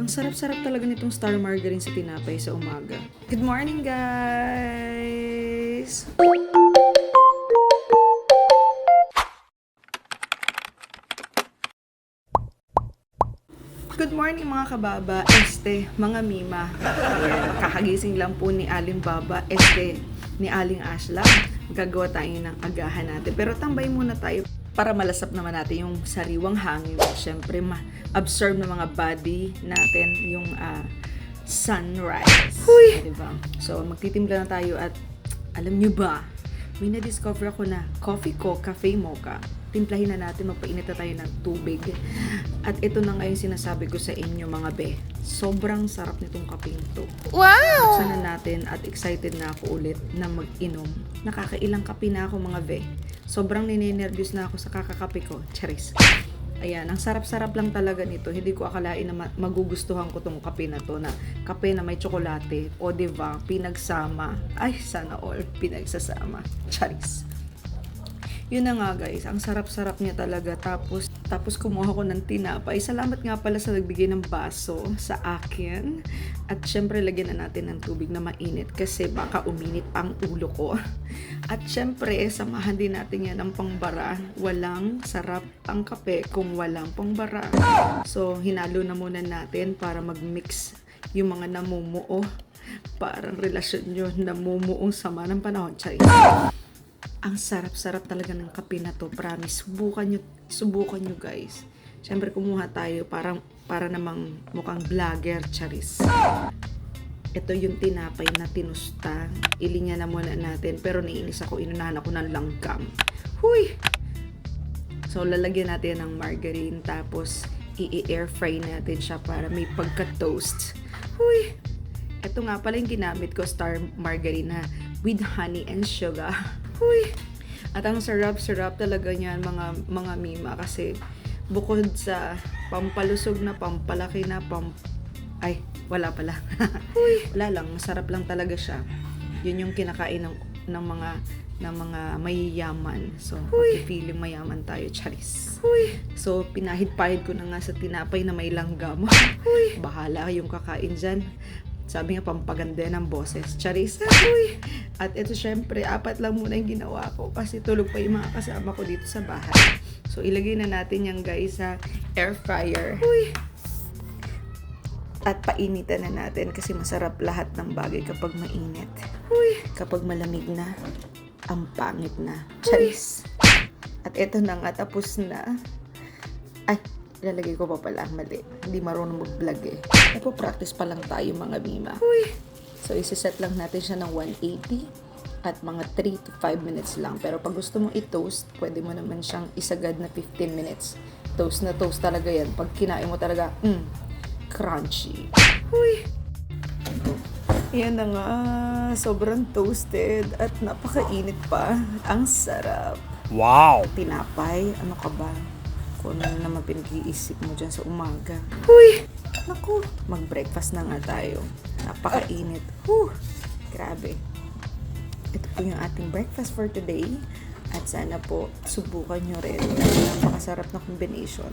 Ang sarap-sarap talaga nitong Star Margarine sa tinapay sa umaga. Good morning, guys! Good morning mga kababa, mga mima. Kakagising lang po ni Aling Baba, ni Aling Ashla. Gagawa tayo ng agahan natin. Pero tambay muna tayo para malasap naman natin yung sariwang hangin. Siyempre, ma-absorb ng mga body natin yung sunrise. Huy! Diba? So, magtitimpla na tayo at alam nyo ba, may na-discover ako na coffee ko, cafe mocha. Timplahin na natin, magpainit na tayo ng tubig. At ito na nga yung sinasabi ko sa inyo mga be. Sobrang sarap nitong kapeng to. Wow! Sana natin at excited na ako ulit na mag-inom. Nakakailang kape na ako mga be. Sobrang ninenervyos na ako sa kakakape ko. Charis. Ayan, ang sarap-sarap lang talaga nito. Hindi ko akalain na magugustuhan ko tong kape na to, na kape na may tsokolate. O diba, pinagsama. Ay, sana all pinagsasama. Charis. Yun na nga guys, ang sarap-sarap niya talaga. Tapos kumuha ko ng tinapay. Salamat nga pala sa nagbigay ng baso sa akin. At syempre lagyan na natin ng tubig na mainit kasi baka uminit pa ang ulo ko. At syempre samahan din natin yan ng pangbara. Walang sarap ang kape kung walang pangbara. So hinalo na muna natin para mag-mix yung mga namumuo. Parang relasyon nyo namumuong sama ng panahon. Charis. Ang sarap-sarap talaga ng kape na to, promise. Subukan nyo guys. Siyempre kumuha tayo para namang mukhang vlogger, charis. Ito yung tinapay na tinusta. Ilinya na muna natin, pero naiinis ako, inunahan ako ng langgam. Huy! So lalagyan natin ng margarine, tapos i-air fry natin siya para may pagka-toast. Huy! Ito nga pala yung ginamit ko, Star Margarine na with honey and sugar. Huy! At ang sarap-sarap talaga niyan mga mima, kasi bukod sa pampalusog na, pampalaki na, ay, wala pala. Huy! Wala lang, masarap lang talaga siya. Yun yung kinakain ng mga mayayaman. So, feeling mayaman tayo, charis. Huy! So, pinahid-pahid ko na nga sa tinapay na may langgam. Huy! Bahala yung kakain dyan. Sabi nga, pampaganda ng boses. Charis. Uy! At ito syempre, 4 lang muna yung ginawa ko kasi tulog pa yung mga kasama ko dito sa bahay. So, ilagay na natin yan guys sa air fryer. Uy! At painitan na natin kasi masarap lahat ng bagay kapag mainit. Uy! Kapag malamig na, ang pangit na. Charis. At ito na nga, tapos na. Ay! Ilalagay ko pa pala, mali. Hindi marunong mag-vlog eh. Nagpo-practice pa lang tayo mga mima. Uy! So, isiset lang natin siya ng 180 at mga 3 to 5 minutes lang. Pero pag gusto mong i-toast, pwede mo naman siyang isagad na 15 minutes. Toast na toast talaga yan. Pag kinain mo talaga, crunchy. Uy! Yan na nga. Sobrang toasted at napakainit pa. Ang sarap. Wow! Tinapay, ano ka ba? Kung ano naman pinag-iisip mo dyan sa umaga. Huy! Naku! Mag-breakfast na nga tayo. Napakainit. Grabe. Ito po yung ating breakfast for today. At sana po subukan nyo rin. Napakasarap na combination.